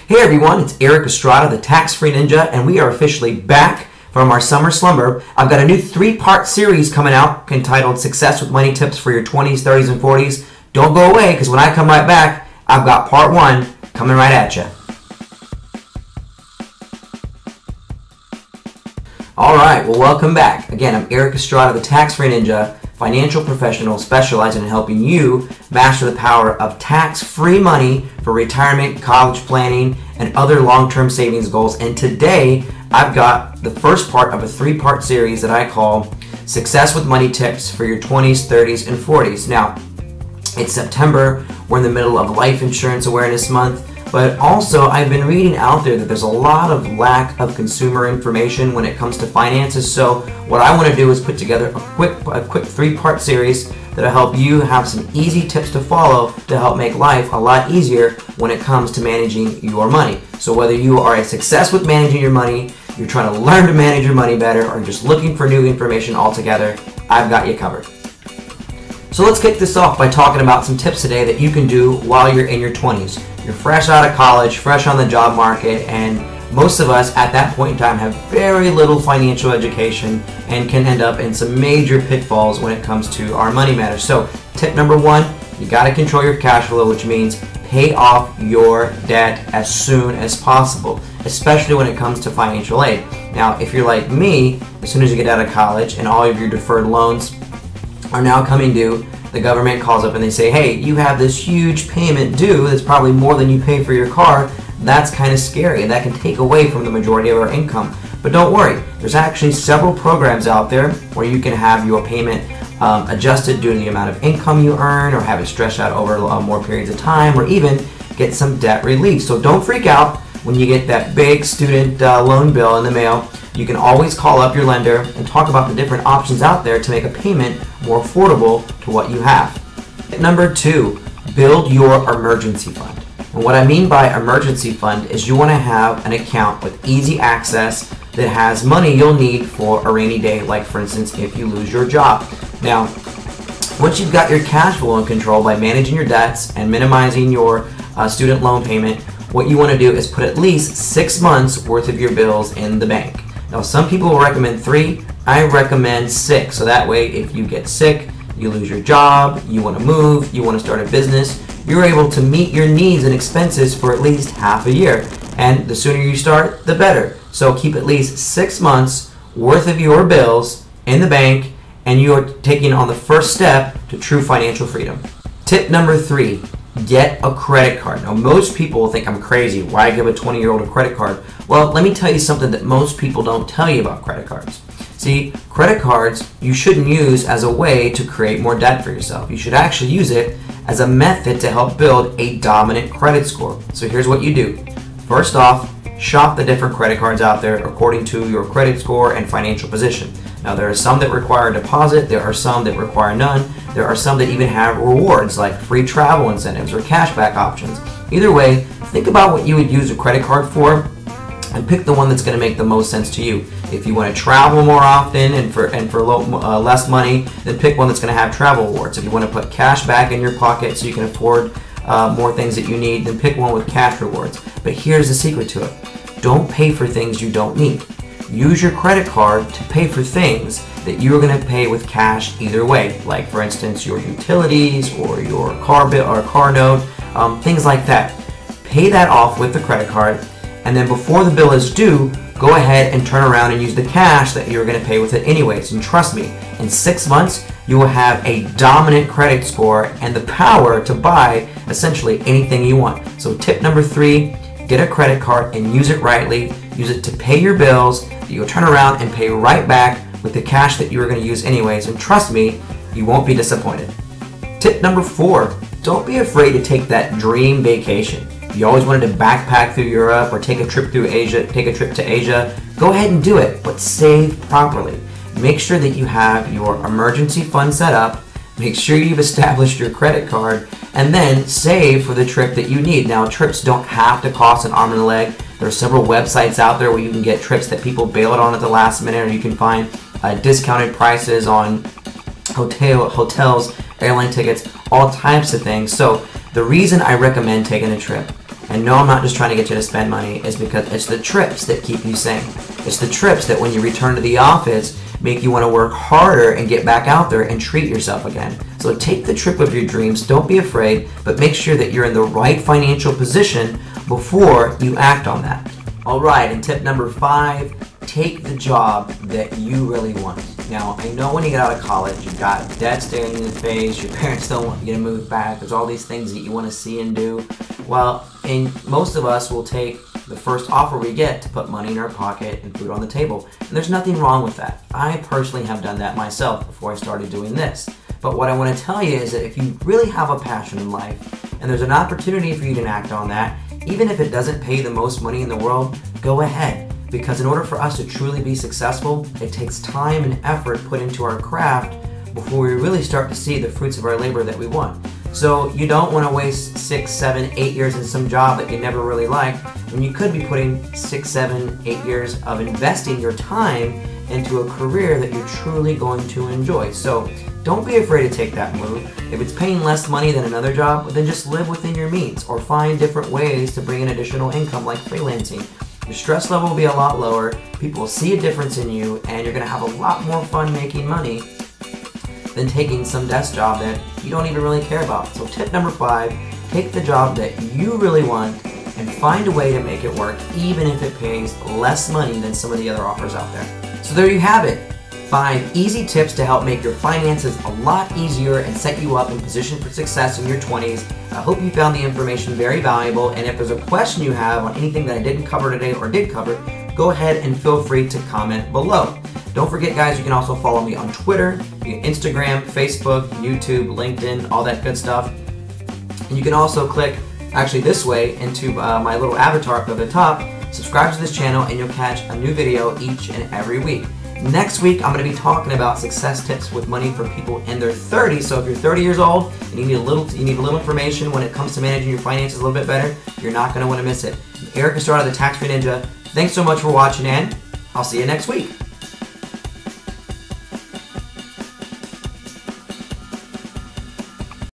Hey everyone, it's Eric Estrada, the Tax-Free Ninja, and we are officially back from our summer slumber. I've got a new 3-part series coming out entitled Success with Money Tips for Your 20s, 30s, and 40s. Don't go away, because when I come right back, I've got part 1 coming right at you. Alright, well welcome back. Again, I'm Eric Estrada, the Tax-Free Ninja, financial professional specializing in helping you master the power of tax-free money for retirement, college planning, and other long-term savings goals. And today, I've got the first part of a 3-part series that I call Success with Money Tips for Your 20s, 30s, and 40s. Now, it's September. We're in the middle of Life Insurance Awareness Month. But also, I've been reading out there that there's a lot of lack of consumer information when it comes to finances. So what I want to do is put together a quick 3-part series that'll help you have some easy tips to follow to help make life a lot easier when it comes to managing your money. So whether you are a success with managing your money, you're trying to learn to manage your money better, or just looking for new information altogether, I've got you covered. So let's kick this off by talking about some tips today that you can do while you're in your 20s. You're fresh out of college, fresh on the job market, and most of us at that point in time have very little financial education and can end up in some major pitfalls when it comes to our money matters. So tip number 1, you got to control your cash flow, which means pay off your debt as soon as possible, especially when it comes to financial aid. Now, if you're like me, as soon as you get out of college and all of your deferred loans are now coming due, the government calls up and they say, hey, you have this huge payment due that's probably more than you pay for your car. That's kind of scary, and that can take away from the majority of our income. But don't worry, there's actually several programs out there where you can have your payment adjusted due to the amount of income you earn, or have it stretched out over more periods of time, or even get some debt relief. So don't freak out when you get that big student loan bill in the mail. You can always call up your lender and talk about the different options out there to make a payment more affordable to what you have. Number 2, build your emergency fund. And what I mean by emergency fund is you want to have an account with easy access that has money you'll need for a rainy day, like for instance if you lose your job. Now, once you've got your cash flow in control by managing your debts and minimizing your student loan payment, what you want to do is put at least 6 months worth of your bills in the bank. Now, some people will recommend 3. I recommend 6. So that way, if you get sick, you lose your job, you want to move, you want to start a business, you're able to meet your needs and expenses for at least half a year. And the sooner you start, the better. So keep at least 6 months worth of your bills in the bank, and you're taking on the first step to true financial freedom. Tip number 3. Get a credit card. Now, most people think I'm crazy. Why give a 20-year-old a credit card? Well, let me tell you something that most people don't tell you about credit cards. See, credit cards you shouldn't use as a way to create more debt for yourself. You should actually use it as a method to help build a dominant credit score. So here's what you do. First off, shop the different credit cards out there according to your credit score and financial position. Now, there are some that require a deposit, there are some that require none, there are some that even have rewards like free travel incentives or cashback options. Either way, think about what you would use a credit card for and pick the one that's going to make the most sense to you. If you want to travel more often and for less money, then pick one that's going to have travel rewards. If you want to put cash back in your pocket so you can afford more things that you need, then pick one with cash rewards. But here's the secret to it. Don't pay for things you don't need. Use your credit card to pay for things that you're going to pay with cash either way, like for instance your utilities or your car bill or car note, things like that. Pay that off with the credit card, and then before the bill is due, go ahead and turn around and use the cash that you're going to pay with it anyways. And trust me, in 6 months you will have a dominant credit score and the power to buy essentially anything you want. So tip number 3, get a credit card and use it rightly. Use it to pay your bills that you'll turn around and pay right back with the cash that you were going to use anyways. And trust me, you won't be disappointed. Tip number 4, don't be afraid to take that dream vacation. If you always wanted to backpack through Europe or take a trip to Asia, go ahead and do it, but save properly. Make sure that you have your emergency fund set up. Make sure you've established your credit card, and then save for the trip that you need. Now, trips don't have to cost an arm and a leg. There are several websites out there where you can get trips that people bail it on at the last minute, or you can find discounted prices on hotels, airline tickets, all types of things. So the reason I recommend taking a trip And no, I'm not just trying to get you to spend money. It's because it's the trips that keep you sane. It's the trips that when you return to the office make you want to work harder and get back out there and treat yourself again. So take the trip of your dreams. Don't be afraid, but make sure that you're in the right financial position before you act on that. All right, and tip number 5, take the job that you really want. Now, I know when you get out of college, you've got debt staring you in the face, your parents don't want you to move back, there's all these things that you want to see and do. Well, and most of us will take the first offer we get to put money in our pocket and food on the table. And there's nothing wrong with that. I personally have done that myself before I started doing this. But what I want to tell you is that if you really have a passion in life and there's an opportunity for you to act on that, even if it doesn't pay the most money in the world, go ahead. Because in order for us to truly be successful, it takes time and effort put into our craft before we really start to see the fruits of our labor that we want. So you don't want to waste 6, 7, 8 years in some job that you never really liked, when you could be putting 6, 7, 8 years of investing your time into a career that you're truly going to enjoy. So don't be afraid to take that move. If it's paying less money than another job, then just live within your means or find different ways to bring in additional income like freelancing. Your stress level will be a lot lower, people will see a difference in you, and you're going to have a lot more fun making money than taking some desk job that you don't even really care about. So tip number 5, take the job that you really want and find a way to make it work even if it pays less money than some of the other offers out there. So there you have it. 5 easy tips to help make your finances a lot easier and set you up in position for success in your 20s. I hope you found the information very valuable, and if there's a question you have on anything that I didn't cover today or did cover, go ahead and feel free to comment below. Don't forget, guys, you can also follow me on Twitter, Instagram, Facebook, YouTube, LinkedIn, all that good stuff. And you can also click, actually this way, into my little avatar up at the top, subscribe to this channel, and you'll catch a new video each and every week. Next week, I'm going to be talking about success tips with money for people in their 30s. So if you're 30 years old and you need a little information when it comes to managing your finances a little bit better, you're not going to want to miss it. Eric Estrada, the Tax Free Ninja. Thanks so much for watching, and I'll see you next week.